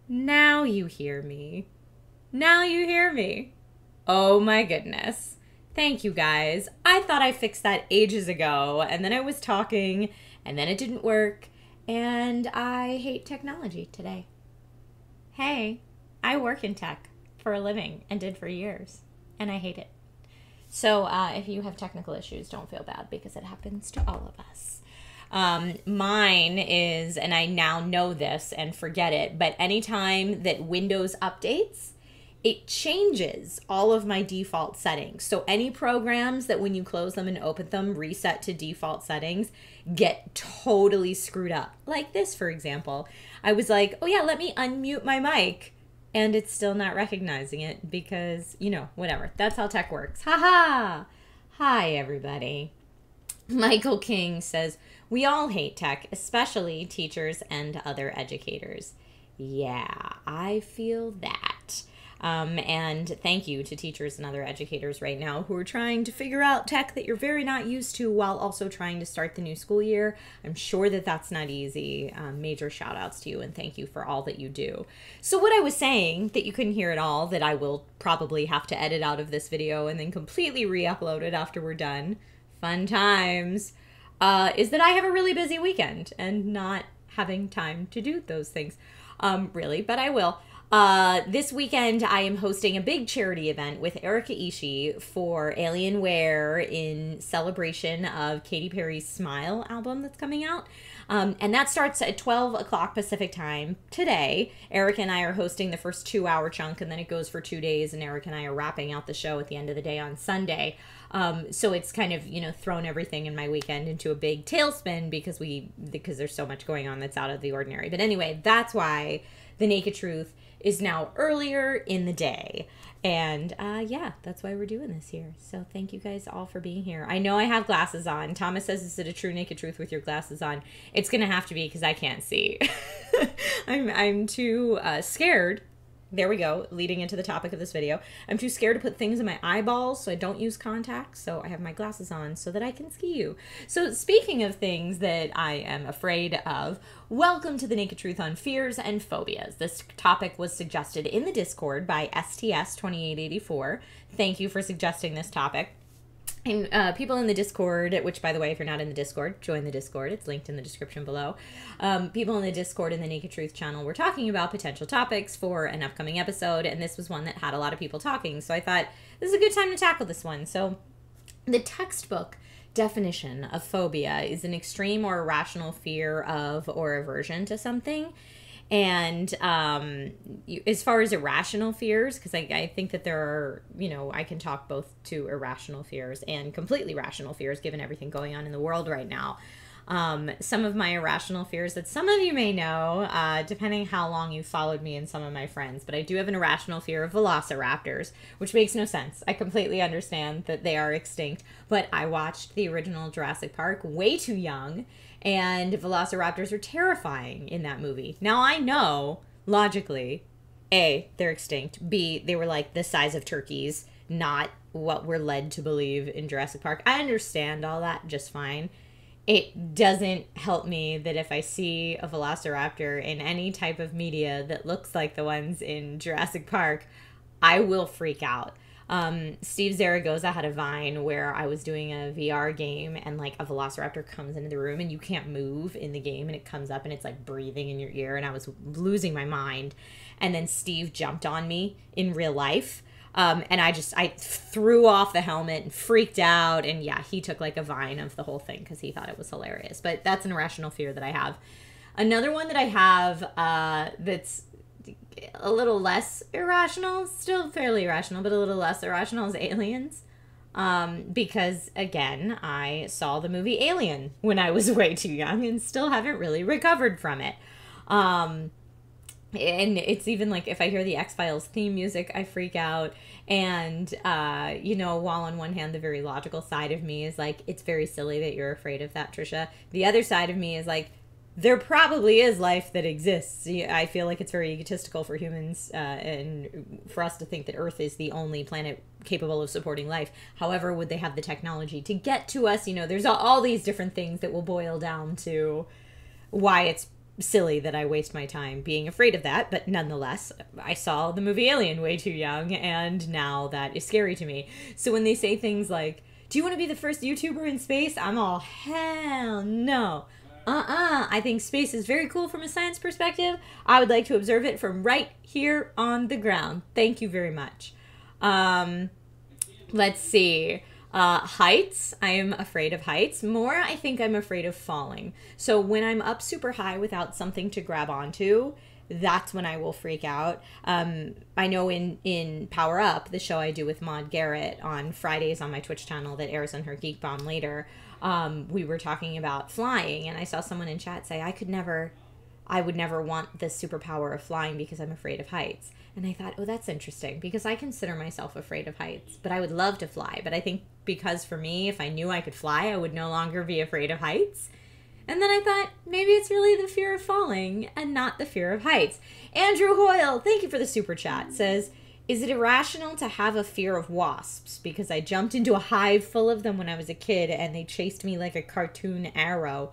Now you hear me. Now you hear me. Oh my goodness. Thank you guys. I thought I fixed that ages ago, and then I was talking, and then it didn't work, and I hate technology today. Hey, I work in tech for a living and did for years, and I hate it. So if you have technical issues, don't feel bad because it happens to all of us. Mine is, and I now know this and forget it, but anytime that Windows updates, it changes all of my default settings. So any programs that when you close them and open them, reset to default settings, get totally screwed up. Like this, for example. I was like, oh yeah, let me unmute my mic. And it's still not recognizing it because, you know, whatever. That's how tech works. Haha! Hi, everybody. Michael King says, we all hate tech, especially teachers and other educators. Yeah, I feel that. And thank you to teachers and other educators right now who are trying to figure out tech that you're very not used to while also trying to start the new school year. I'm sure that that's not easy. Major shout outs to you and thank you for all that you do. So what I was saying that you couldn't hear at all, that I will probably have to edit out of this video and then completely re-upload it after we're done, fun times, is that I have a really busy weekend and not having time to do those things, really, but I will. This weekend, I am hosting a big charity event with Erica Ishii for Alienware in celebration of Katy Perry's Smile album that's coming out. And that starts at 12 o'clock Pacific time today. Erica and I are hosting the first 2-hour chunk, and then it goes for 2 days, and Erica and I are wrapping out the show at the end of the day on Sunday. So it's kind of, you know, thrown everything in my weekend into a big tailspin because there's so much going on that's out of the ordinary. But anyway, that's why The Naked Truth is now earlier in the day. And yeah, that's why we're doing this here. So thank you guys all for being here. I know I have glasses on. Thomas says, is it a true naked truth with your glasses on? It's going to have to be because I can't see. I'm too scared. There we go, leading into the topic of this video. I'm too scared to put things in my eyeballs, so I don't use contacts, so I have my glasses on so that I can see you. So speaking of things that I am afraid of, welcome to The Naked Truth on Fears and Phobias. This topic was suggested in the Discord by STS2884. Thank you for suggesting this topic. And people in the Discord, which, by the way, if you're not in the Discord, join the Discord. It's linked in the description below. People in the Discord in the Naked Truth channel were talking about potential topics for an upcoming episode, and this was one that had a lot of people talking. So I thought, this is a good time to tackle this one. So the textbook definition of phobia is an extreme or irrational fear of or aversion to something. And as far as irrational fears, because I think that there are, you know, I can talk both to irrational fears and completely rational fears given everything going on in the world right now. Some of my irrational fears that some of you may know, depending how long you followed me and some of my friends, but I do have an irrational fear of Velociraptors, which makes no sense. I completely understand that they are extinct, but I watched the original Jurassic Park way too young, and Velociraptors are terrifying in that movie. Now I know, logically, A, they're extinct, B, they were like the size of turkeys, not what we're led to believe in Jurassic Park. I understand all that just fine. It doesn't help me that if I see a Velociraptor in any type of media that looks like the ones in Jurassic Park, I will freak out. Steve Zaragoza had a Vine where I was doing a VR game and like a Velociraptor comes into the room and you can't move in the game and it comes up and it's like breathing in your ear and I was losing my mind. And then Steve jumped on me in real life. And I threw off the helmet and freaked out. And yeah, he took like a Vine of the whole thing because he thought it was hilarious. But that's an irrational fear that I have. Another one that I have that's a little less irrational, still fairly irrational, but a little less irrational is aliens. Because again, I saw the movie Alien when I was way too young and still haven't really recovered from it. And it's even like if I hear the X-Files theme music, I freak out. And, you know, while on one hand, the very logical side of me is like, it's very silly that you're afraid of that, Trisha. The other side of me is like, there probably is life that exists. I feel like it's very egotistical for humans and for us to think that Earth is the only planet capable of supporting life. However, would they have the technology to get to us? You know, there's all these different things that will boil down to why it's silly that I waste my time being afraid of that, but nonetheless, I saw the movie Alien way too young, and now that is scary to me. So when they say things like, do you want to be the first YouTuber in space? I'm all, hell no. I think space is very cool from a science perspective. I would like to observe it from right here on the ground. Thank you very much. Let's see. Heights. I am afraid of heights. More, I think I'm afraid of falling. So when I'm up super high without something to grab onto, that's when I will freak out. I know in Power Up, the show I do with Maude Garrett on Fridays on my Twitch channel that airs on her Geek Bomb later, we were talking about flying, and I saw someone in chat say, I would never want the superpower of flying because I'm afraid of heights. And I thought, oh, that's interesting, because I consider myself afraid of heights, but I would love to fly. But I think because for me, if I knew I could fly, I would no longer be afraid of heights. And then I thought, maybe it's really the fear of falling and not the fear of heights. Andrew Hoyle, thank you for the super chat, says, is it irrational to have a fear of wasps? Because I jumped into a hive full of them when I was a kid and they chased me like a cartoon arrow.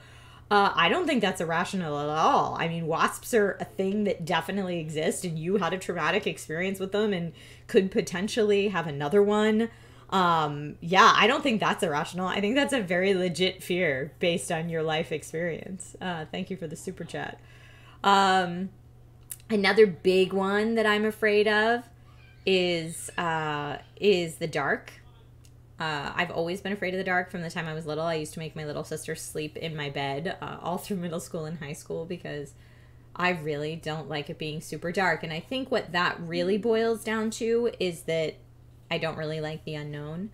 I don't think that's irrational at all. I mean, wasps are a thing that definitely exists, and you had a traumatic experience with them and could potentially have another one. Yeah, I don't think that's irrational. I think that's a very legit fear based on your life experience. Thank you for the super chat. Another big one that I'm afraid of is the dark. I've always been afraid of the dark from the time I was little. I used to make my little sister sleep in my bed all through middle school and high school because I really don't like it being super dark. And I think what that really boils down to is that I don't really like the unknown.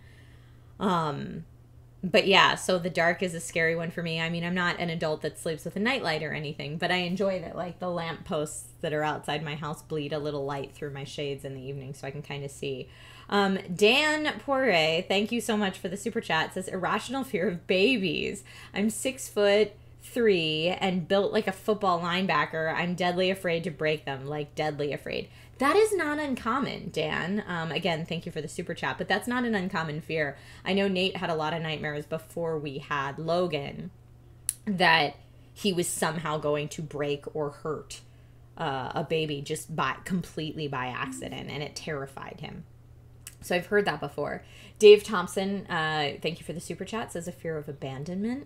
But yeah, so the dark is a scary one for me. I mean, I'm not an adult that sleeps with a nightlight or anything, but I enjoy that, like, the lampposts that are outside my house bleed a little light through my shades in the evening so I can kind of see. Dan Poirier, thank you so much for the super chat, says, irrational fear of babies. I'm 6'3" and built like a football linebacker. I'm deadly afraid to break them, like deadly afraid. That is not uncommon, Dan. Again, thank you for the super chat, but that's not an uncommon fear. I know Nate had a lot of nightmares before we had Logan that he was somehow going to break or hurt a baby just completely by accident, and it terrified him. So I've heard that before. Dave Thompson, thank you for the super chat, says a fear of abandonment.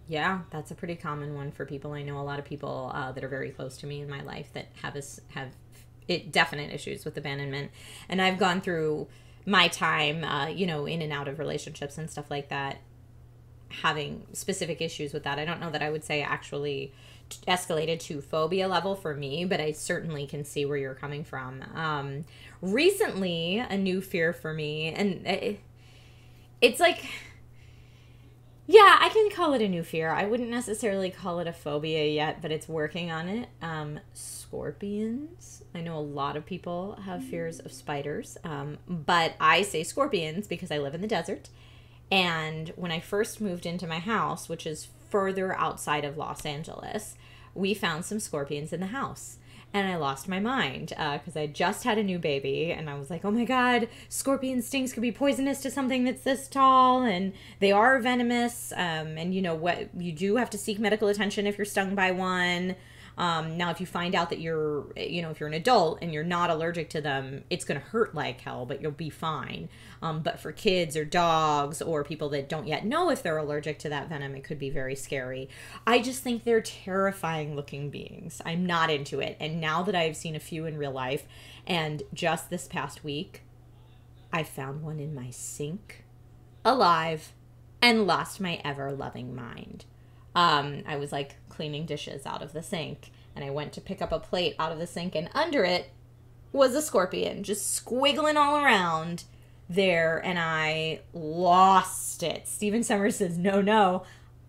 Yeah, that's a pretty common one for people. I know a lot of people that are very close to me in my life that have definite issues with abandonment. And I've gone through my time, in and out of relationships and stuff like that, having specific issues with that. I don't know that I would say actually escalated to phobia level for me, but I certainly can see where you're coming from. Recently, a new fear for me, and it's like, yeah, I can call it a new fear. I wouldn't necessarily call it a phobia yet, but it's working on it. Scorpions. I know a lot of people have fears of spiders, but I say scorpions because I live in the desert. And when I first moved into my house, which is further outside of Los Angeles, we found some scorpions in the house. And I lost my mind because I just had a new baby, and I was like, oh my God, scorpion stings could be poisonous to something that's this tall, and they are venomous. And you know what? You do have to seek medical attention if you're stung by one. Now, if you find out that if you're an adult and you're not allergic to them, it's going to hurt like hell, but you'll be fine. But for kids or dogs or people that don't yet know if they're allergic to that venom, it could be very scary. I just think they're terrifying looking beings. I'm not into it. And now that I've seen a few in real life, and just this past week, I found one in my sink, alive, and lost my ever-loving mind. I was like cleaning dishes out of the sink, and I went to pick up a plate out of the sink, and under it was a scorpion just squiggling all around there, and I lost it. Steven Summers says, no,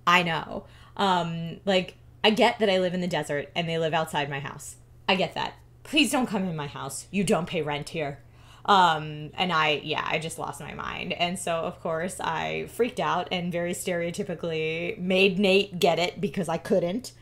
I know. I get that I live in the desert and they live outside my house. I get that. Please don't come in my house. You don't pay rent here. And I just lost my mind. And so, of course, I freaked out and very stereotypically made Nate get it because I couldn't.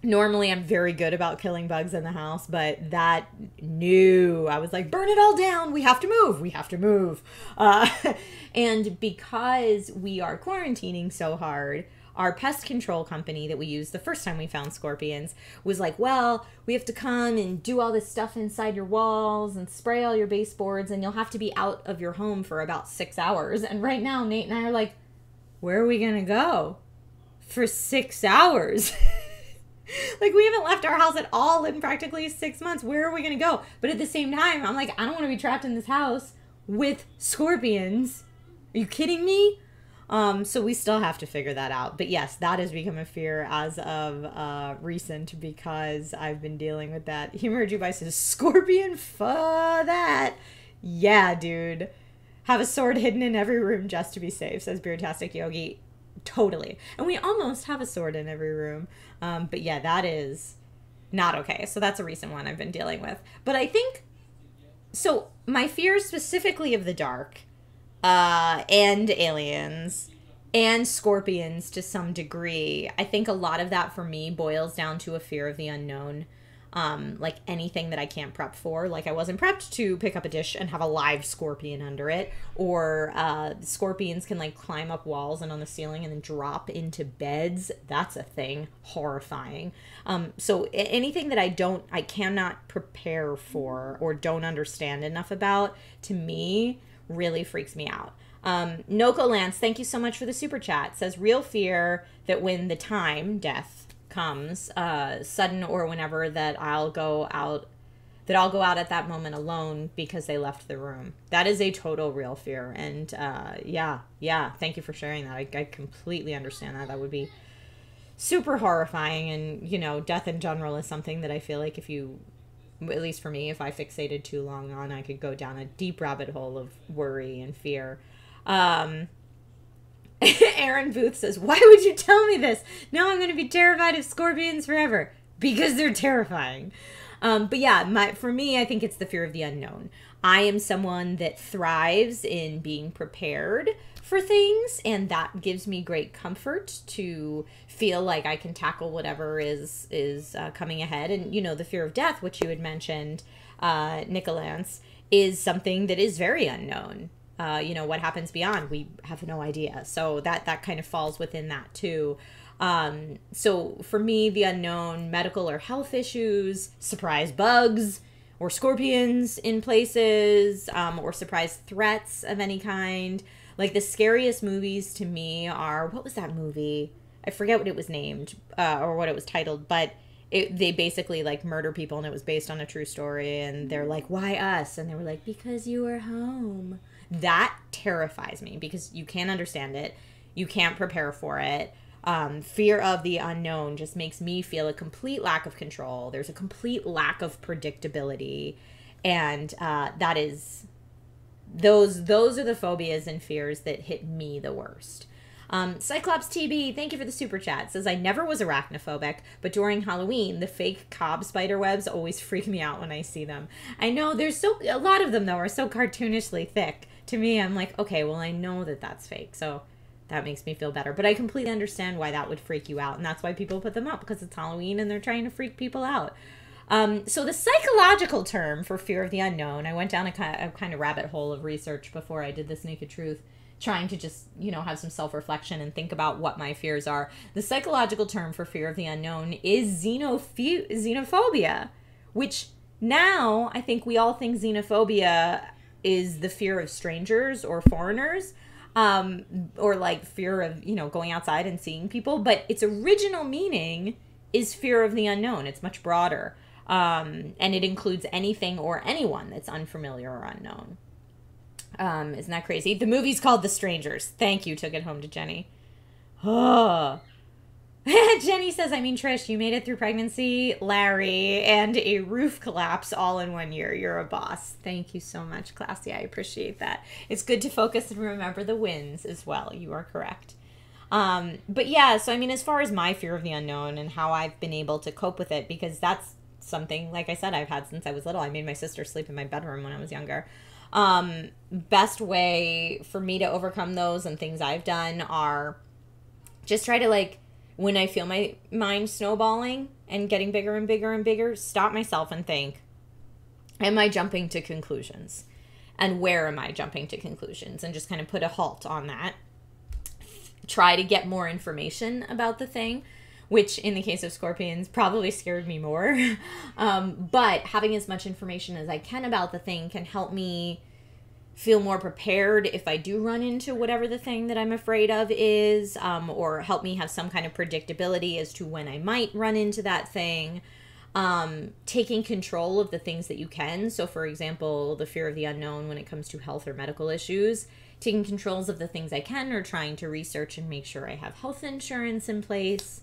Normally, I'm very good about killing bugs in the house, but I was like, burn it all down. We have to move. And because we are quarantining so hard, our pest control company that we used the first time we found scorpions was like, well, we have to come and do all this stuff inside your walls and spray all your baseboards, and you'll have to be out of your home for about 6 hours. And right now, Nate and I are like, where are we going to go for 6 hours? Like, we haven't left our house at all in practically 6 months. Where are we going to go? But at the same time, I'm like, I don't want to be trapped in this house with scorpions. Are you kidding me? So we still have to figure that out. But yes, that has become a fear as of recent, because I've been dealing with that. Humor Dubai says, scorpion, that. Yeah, dude. Have a sword hidden in every room just to be safe, says Beardtastic Yogi. Totally. And we almost have a sword in every room. But yeah, that is not okay. So that's a recent one I've been dealing with. But I think, so my fears specifically of the dark, and aliens, and scorpions to some degree, I think a lot of that for me boils down to a fear of the unknown. Like anything that I can't prep for. Like, I wasn't prepped to pick up a dish and have a live scorpion under it, or scorpions can like climb up walls and on the ceiling and then drop into beds. That's a thing. Horrifying. So anything that I cannot prepare for or don't understand enough about, to me, really freaks me out. Noko Lance, thank you so much for the super chat. Says, real fear that when the time, death, comes, sudden or whenever, that I'll go out at that moment alone because they left the room. That is a total real fear. And yeah, thank you for sharing that. I completely understand that. That would be super horrifying. And, you know, death in general is something that I feel like if you, at least for me, if I fixated too long on, I could go down a deep rabbit hole of worry and fear. Aaron Booth says, why would you tell me this? Now I'm going to be terrified of scorpions forever. Because they're terrifying. But yeah, for me, I think it's the fear of the unknown. I am someone that thrives in being prepared for things, and that gives me great comfort to feel like I can tackle whatever is coming ahead. And, you know, the fear of death, which you had mentioned, Nicolance, is something that is very unknown. You know, what happens beyond, we have no idea. So that kind of falls within that too. So for me, the unknown, medical or health issues, surprise bugs or scorpions in places, or surprise threats of any kind. Like, the scariest movies to me are, what was that movie? I forget what it was named, or what it was titled, but they basically like murder people, and it was based on a true story, and they're like, why us? And they were like, because you were home. That terrifies me because you can't understand it. You can't prepare for it. Fear of the unknown just makes me feel a complete lack of control. There's a complete lack of predictability. And those are the phobias and fears that hit me the worst. Cyclops TB, thank you for the super chat. Says, I never was arachnophobic, but during Halloween, the fake cob spider webs always freak me out when I see them. I know there's a lot of them though are so cartoonishly thick. To me, I'm like, okay, well, I know that that's fake, so that makes me feel better. But I completely understand why that would freak you out, and that's why people put them up, because it's Halloween and they're trying to freak people out. So the psychological term for fear of the unknown, I went down a kind of rabbit hole of research before I did this Naked Truth, trying to just, you know, have some self-reflection and think about what my fears are. The psychological term for fear of the unknown is xenophobia, which now I think we all think xenophobia is the fear of strangers or foreigners, or like fear of, you know, going outside and seeing people. But its original meaning is fear of the unknown. It's much broader. And it includes anything or anyone that's unfamiliar or unknown. Isn't that crazy? The movie's called The Strangers. Thank you. Took it home to Jenny. Oh. Jenny says, I mean, Trish, you made it through pregnancy, Larry, and a roof collapse all in 1 year. You're a boss. Thank you so much, Classy. I appreciate that. It's good to focus and remember the wins as well. You are correct. But yeah, so I mean, as far as my fear of the unknown and how I've been able to cope with it, because that's something, like I said, I've had since I was little. I made my sister sleep in my bedroom when I was younger. Best way for me to overcome those and things I've done are just try to, like, when I feel my mind snowballing and getting bigger and bigger and bigger, stop myself and think, am I jumping to conclusions? And where am I jumping to conclusions? And just kind of put a halt on that. try to get more information about the thing, which in the case of scorpions probably scared me more. But having as much information as I can about the thing can help me feel more prepared if I do run into whatever the thing that I'm afraid of is, or help me have some kind of predictability as to when I might run into that thing. Taking control of the things that you can. So for example, the fear of the unknown when it comes to health or medical issues, taking controls of the things I can, or trying to research and make sure I have health insurance in place,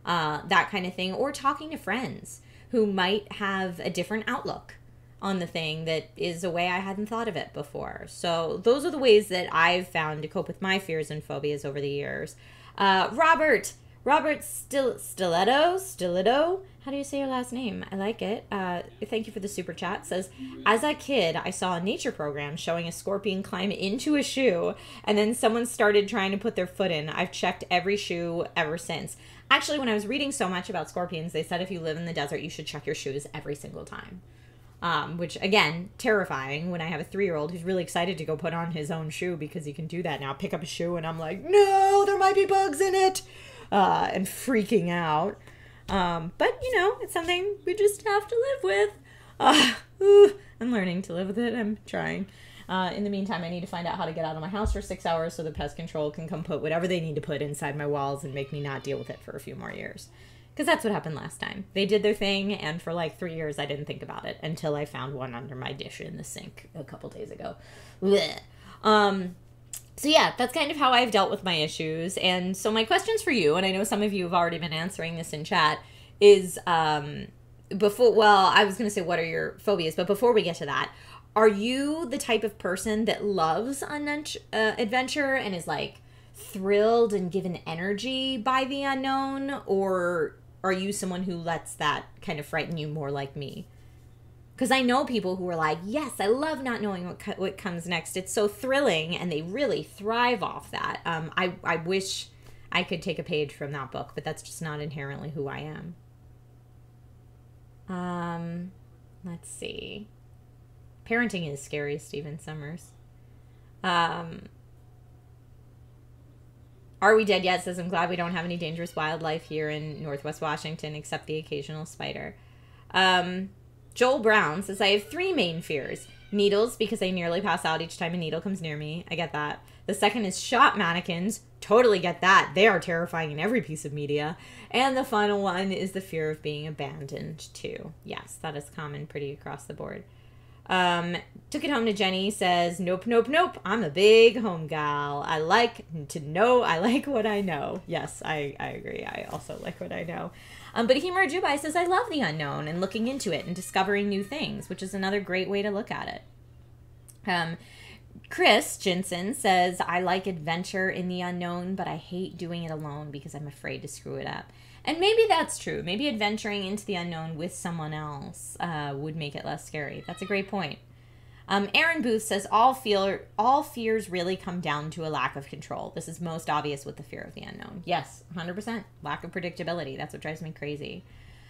that kind of thing, or talking to friends who might have a different outlook on the thing that is a way I hadn't thought of it before. So those are the ways that I've found to cope with my fears and phobias over the years. Robert Stiletto, how do you say your last name? I like it. Thank you for the super chat. Says, as a kid, I saw a nature program showing a scorpion climb into a shoe, and then someone started trying to put their foot in. I've checked every shoe ever since. Actually, when I was reading so much about scorpions, they said if you live in the desert, you should check your shoes every single time. Which, again, terrifying when I have a 3-year-old who's really excited to go put on his own shoe because he can do that now. Pick up a shoe, and I'm like, no, there might be bugs in it, and freaking out. But, you know, it's something we just have to live with. I'm learning to live with it. I'm trying. In the meantime, I need to find out how to get out of my house for 6 hours so the pest control can come put whatever they need to put inside my walls and make me not deal with it for a few more years. Because that's what happened last time. They did their thing, and for like 3 years, I didn't think about it until I found one under my dish in the sink a couple days ago. Blech. So yeah, that's kind of how I've dealt with my issues. And so my questions for you, and I know some of you have already been answering this in chat, is I was going to say, what are your phobias? But before we get to that, are you the type of person that loves adventure and is like thrilled and given energy by the unknown? Or are you someone who lets that kind of frighten you more like me? Because I know people who are like, yes, I love not knowing what comes next. It's so thrilling, and they really thrive off that. I wish I could take a page from that book, but that's just not inherently who I am. Let's see. Parenting is scary, Stephen Summers. Are We Dead Yet? Says, I'm glad we don't have any dangerous wildlife here in Northwest Washington except the occasional spider. Joel Brown says, I have 3 main fears. Needles, because I nearly pass out each time a needle comes near me. I get that. The second is shop mannequins. Totally get that. They are terrifying in every piece of media. And the final one is the fear of being abandoned, too. Yes, that is common pretty across the board. Took It Home to Jenny says, nope, nope, nope. I'm a big home gal. I like to know. I like what I know. Yes, I agree. I also like what I know. But Himar Jubai says, I love the unknown and looking into it and discovering new things, which is another great way to look at it. Chris Jensen says, I like adventure in the unknown, but I hate doing it alone because I'm afraid to screw it up. And maybe that's true. Maybe adventuring into the unknown with someone else would make it less scary. That's a great point. Aaron Booth says, all fears really come down to a lack of control. This is most obvious with the fear of the unknown. Yes, 100%. Lack of predictability. That's what drives me crazy.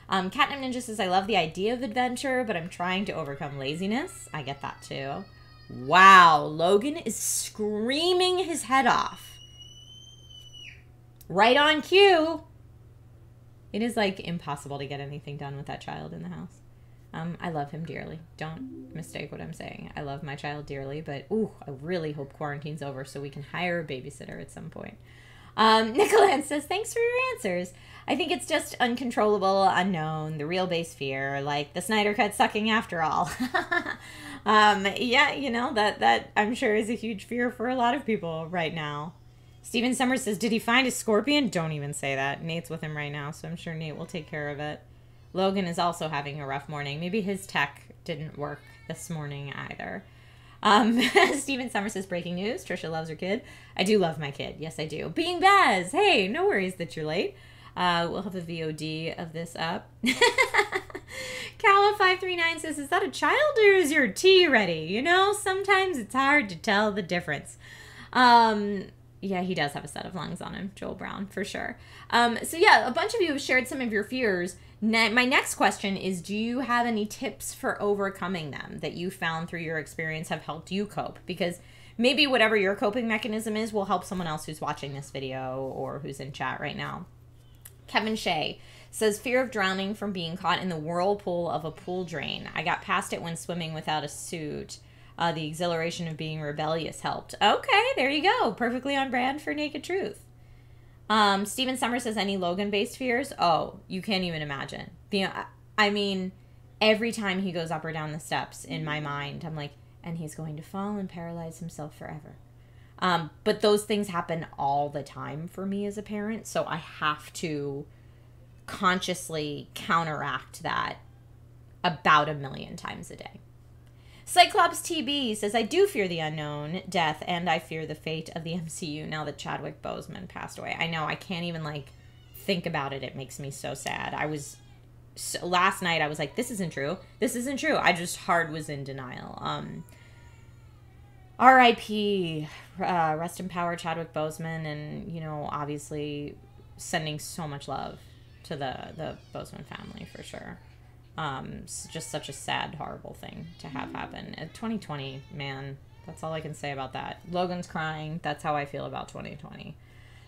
Catnip Ninja says, I love the idea of adventure, but I'm trying to overcome laziness. I get that too. Wow, Logan is screaming his head off. Right on cue. It is like impossible to get anything done with that child in the house. I love him dearly. Don't mistake what I'm saying. I love my child dearly, but I really hope quarantine's over so we can hire a babysitter at some point. Nicolan says, thanks for your answers. I think it's just uncontrollable, unknown, the real base fear, like the Snyder Cut sucking after all. Yeah, you know, that I'm sure is a huge fear for a lot of people right now. Stephen Summers says, did he find a scorpion? Don't even say that. Nate's with him right now, so I'm sure Nate will take care of it. Logan is also having a rough morning. Maybe his tech didn't work this morning either. Stephen Summers says, breaking news. Trisha loves her kid. I do love my kid. Yes, I do. Being Baz. Hey, no worries that you're late. We'll have a VOD of this up. Kala539 says, is that a child or is your tea ready? You know, sometimes it's hard to tell the difference. Yeah, he does have a set of lungs on him, Joel Brown, for sure. So yeah, a bunch of you have shared some of your fears. My next question is, do you have any tips for overcoming them that you found through your experience have helped you cope? Because maybe whatever your coping mechanism is will help someone else who's watching this video or who's in chat right now. Kevin Shea says, fear of drowning from being caught in the whirlpool of a pool drain. I got past it when swimming without a suit. The exhilaration of being rebellious helped. Okay, there you go. Perfectly on brand for Naked Truth. Steven Summers says, any Logan-based fears? Oh, you can't even imagine. I mean, every time he goes up or down the steps in my mind, I'm like, and he's going to fall and paralyze himself forever. But those things happen all the time for me as a parent, so I have to consciously counteract that about 1 million times a day. Cyclops TB says, I do fear the unknown, death, and I fear the fate of the MCU now that Chadwick Boseman passed away. I know, I can't even, like, think about it. It makes me so sad. Last night I was like, this isn't true. This isn't true. I just hard was in denial. R.I.P. Rest in power, Chadwick Boseman, and, you know, obviously sending so much love to the Boseman family for sure. It's just such a sad, horrible thing to have happen. 2020, man, that's all I can say about that. Logan's crying. That's how I feel about 2020.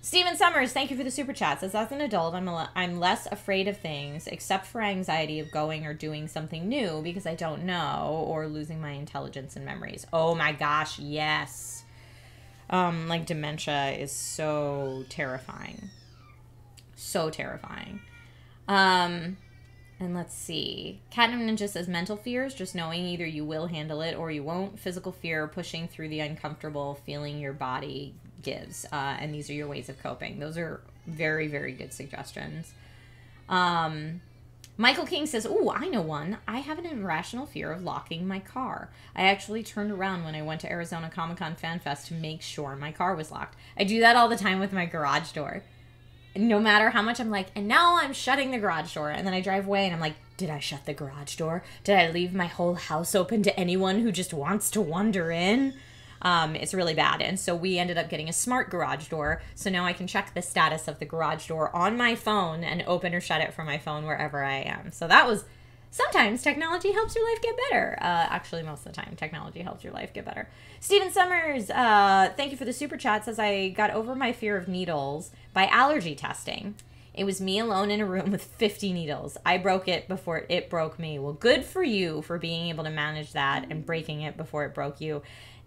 Steven Summers, thank you for the super chat. Says, as an adult, I'm less afraid of things, except for anxiety of going or doing something new because I don't know, or losing my intelligence and memories. Oh my gosh, yes. Like dementia is so terrifying. So terrifying. And let's see. Catnip Ninja says, mental fears, just knowing either you will handle it or you won't. Physical fear, pushing through the uncomfortable feeling your body gives. And these are your ways of coping. Those are very, very good suggestions. Michael King says, ooh, I know one. I have an irrational fear of locking my car. I actually turned around when I went to Arizona Comic-Con Fan Fest to make sure my car was locked. I do that all the time with my garage door. No matter how much I'm like, and now I'm shutting the garage door. And then I drive away and I'm like, did I shut the garage door? Did I leave my whole house open to anyone who just wants to wander in? It's really bad. And so we ended up getting a smart garage door. So now I can check the status of the garage door on my phone and open or shut it from my phone wherever I am. So that was, sometimes technology helps your life get better. Actually, most of the time, technology helps your life get better. Steven Summers, thank you for the super chat. Says, I got over my fear of needles by allergy testing. It was me alone in a room with 50 needles. I broke it before it broke me. Well, good for you for being able to manage that and breaking it before it broke you.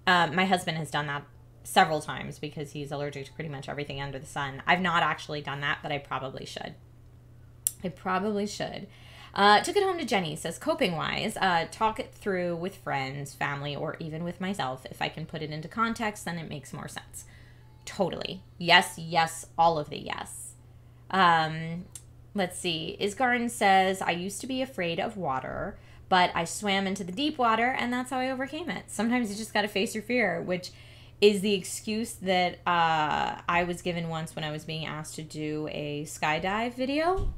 My husband has done that several times because he's allergic to pretty much everything under the sun. I've not actually done that, but I probably should. I probably should. Took it home to Jenny, says, coping-wise, talk it through with friends, family, or even with myself. If I can put it into context, then it makes more sense. Totally. Yes, yes, all of the yes. Let's see. Isgarden says, I used to be afraid of water, but I swam into the deep water, and that's how I overcame it. Sometimes you just got to face your fear, which is the excuse that I was given once when I was being asked to do a skydive video.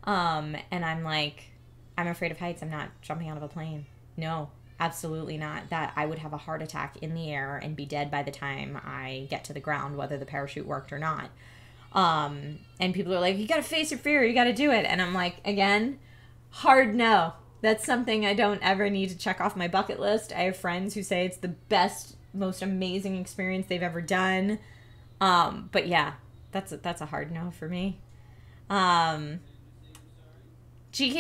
And I'm like, I'm afraid of heights. I'm not jumping out of a plane. No, absolutely not. That I would have a heart attack in the air and be dead by the time I get to the ground, whether the parachute worked or not. And people are like, you got to face your fear. You got to do it. And I'm like, again, hard no. That's something I don't ever need to check off my bucket list. I have friends who say it's the best, most amazing experience they've ever done. But yeah, that's a hard no for me. GK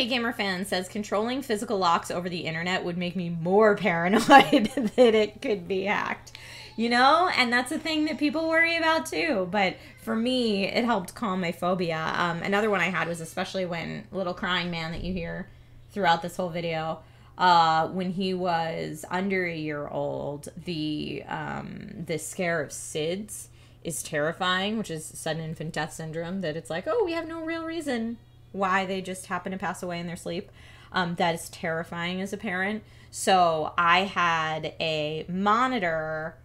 Gamer Fan says, controlling physical locks over the internet would make me more paranoid that it could be hacked. You know? And that's a thing that people worry about too. But for me, it helped calm my phobia. Another one I had was especially when little crying man that you hear throughout this whole video, when he was under a year old, the scare of SIDS is terrifying, which is sudden infant death syndrome, that it's like, oh, we have no real reason why they just happen to pass away in their sleep. That is terrifying as a parent. So I had a monitor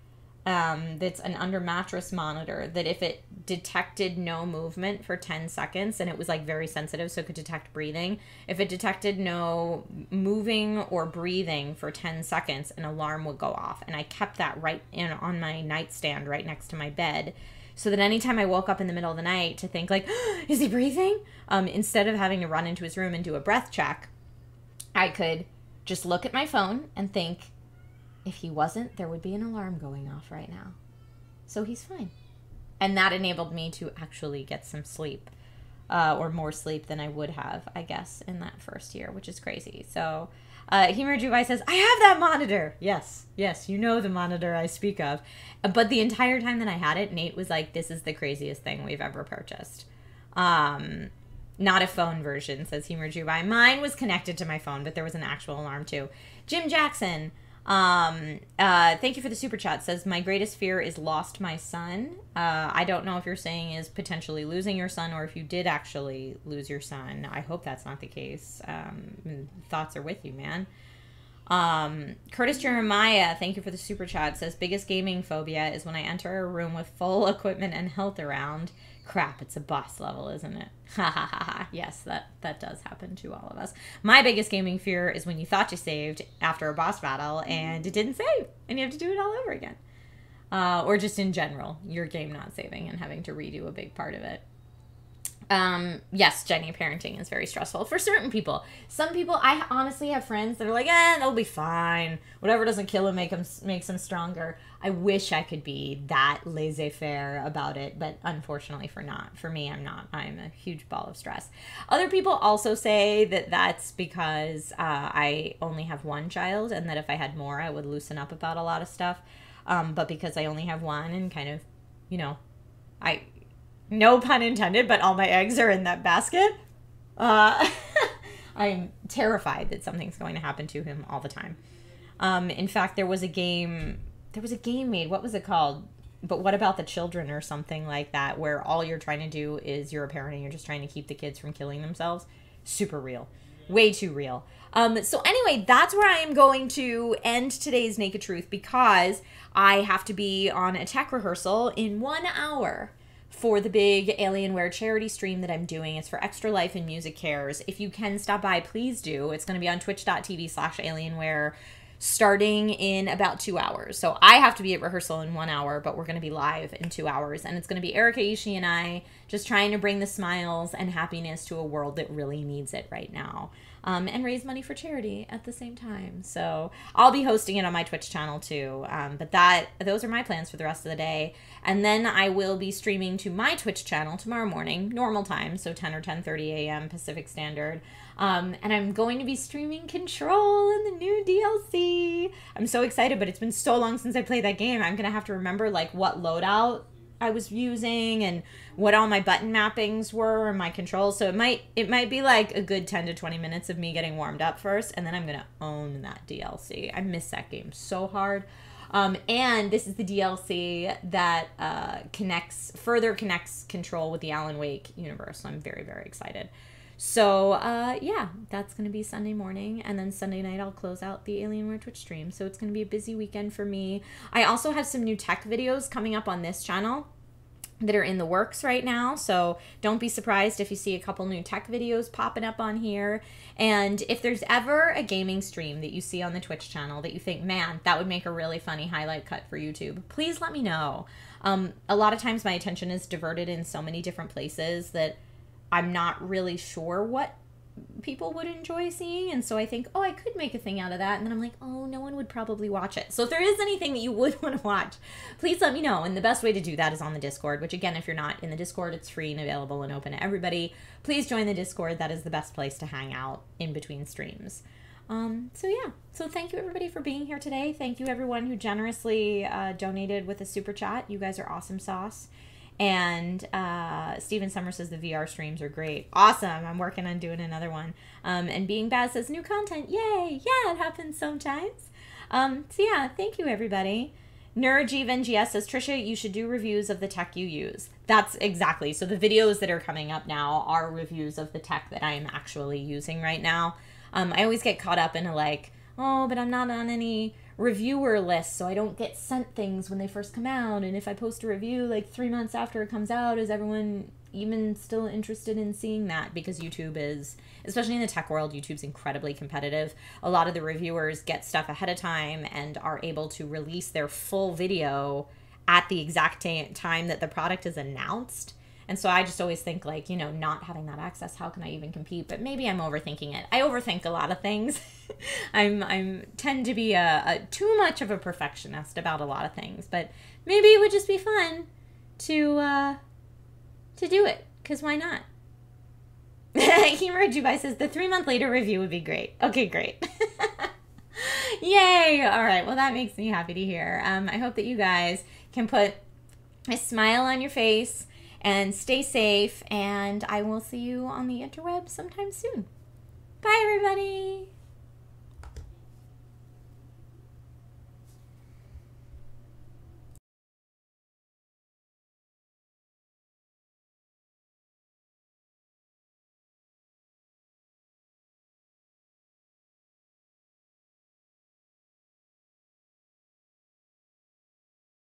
that's an under mattress monitor that if it detected no movement for 10 seconds, and it was like very sensitive, so it could detect breathing. If it detected no moving or breathing for 10 seconds, an alarm would go off. And I kept that right in on my nightstand right next to my bed, so that anytime I woke up in the middle of the night to think like, is he breathing? Instead of having to run into his room and do a breath check, I could just look at my phone and think, If he wasn't, there would be an alarm going off right now. So he's fine. And that enabled me to actually get some sleep, or more sleep than I would have, I guess, in that first year, which is crazy. So Humor Juvi says, I have that monitor. Yes, you know the monitor I speak of. But the entire time that I had it, Nate was like, this is the craziest thing we've ever purchased. Not a phone version, says Humor Juvi. Mine was connected to my phone, but there was an actual alarm too. Jim Jackson, thank you for the super chat, says, my greatest fear is lost my son. I don't know if you're saying is potentially losing your son or if you did actually lose your son. I hope that's not the case. Thoughts are with you, man. Curtis Jeremiah, thank you for the super chat, says, biggest gaming phobia is when I enter a room with full equipment and health around. Crap, it's a boss level, isn't it? Ha ha ha ha. Yes, that does happen to all of us. My biggest gaming fear is when you thought you saved after a boss battle and it didn't save and you have to do it all over again. Or just in general, your game not saving and having to redo a big part of it. Yes, Jenny, parenting is very stressful for certain people. Some people, I honestly have friends that are like, they'll be fine. Whatever doesn't kill them makes them stronger. I wish I could be that laissez-faire about it, but unfortunately for me, I'm not. I'm a huge ball of stress. Other people also say that that's because I only have one child and that if I had more, I would loosen up about a lot of stuff. But because I only have one and kind of, no pun intended, but all my eggs are in that basket. I'm terrified that something's going to happen to him all the time. In fact, there was a game made. What was it called? But What About the Children or something like that, where all you're trying to do is you're a parent and you're just trying to keep the kids from killing themselves. Super real. Way too real. So anyway, that's where I am going to end today's Naked Truth because I have to be on a tech rehearsal in 1 hour for the big Alienware charity stream that I'm doing. It's for Extra Life and Music Cares. If you can stop by, please do. It's going to be on twitch.tv/Alienware starting in about 2 hours. So I have to be at rehearsal in 1 hour, but we're going to be live in 2 hours. And it's going to be Erica Ishii and I just trying to bring the smiles and happiness to a world that really needs it right now. And raise money for charity at the same time. So I'll be hosting it on my Twitch channel too. But those are my plans for the rest of the day. And then I will be streaming to my Twitch channel tomorrow morning, normal time, so 10 or 10:30 a.m. Pacific Standard. And I'm going to be streaming Control in the new DLC. I'm so excited, but it's been so long since I played that game. I'm going to have to remember like what loadout I was using and what all my button mappings were and my controls. So it might be like a good 10 to 20 minutes of me getting warmed up first, and then I'm going to own that DLC. I miss that game so hard. And this is the DLC that further connects Control with the Alan Wake universe. So I'm very, very excited. So, yeah, that's going to be Sunday morning. And then Sunday night, I'll close out the Alienware Twitch stream. So it's going to be a busy weekend for me. I also have some new tech videos coming up on this channel that are in the works right now. So don't be surprised if you see a couple new tech videos popping up on here. And if there's ever a gaming stream that you see on the Twitch channel that you think, man, that would make a really funny highlight cut for YouTube, please let me know. A lot of times my attention is diverted in so many different places that I'm not really sure what people would enjoy seeing. And so I think, I could make a thing out of that. And then I'm like, no one would probably watch it. So if there is anything that you would want to watch, please let me know. And the best way to do that is on the Discord, which again, if you're not in the Discord, it's free and available and open to everybody. Please join the Discord. That is the best place to hang out in between streams. So yeah, so thank you everybody for being here today. Thank you everyone who generously donated with a super chat. You guys are awesome sauce. And Steven Summer says the VR streams are great. Awesome. I'm working on doing another one. And Being Bad says new content. Yay. Yeah, it happens sometimes. So yeah, thank you everybody. NerdGVNGS says, Trisha, you should do reviews of the tech you use. That's exactly. So the videos that are coming up now are reviews of the tech that I am actually using right now. I always get caught up in but I'm not on any reviewer list, so I don't get sent things when they first come out. And if I post a review like 3 months after it comes out, is everyone even still interested in seeing that? Because YouTube is, especially in the tech world, YouTube's incredibly competitive. A lot of the reviewers get stuff ahead of time and are able to release their full video at the exact time that the product is announced. And so I just always think like, you know, not having that access, how can I even compete? But maybe I'm overthinking it. I overthink a lot of things. I'm tend to be a too much of a perfectionist about a lot of things, but maybe it would just be fun to do it, because why not? Humor Dubai says the 3-month later review would be great. Okay, great. Yay! All right, well, that makes me happy to hear. I hope that you guys can put a smile on your face and stay safe, and I will see you on the interweb sometime soon. Bye, everybody!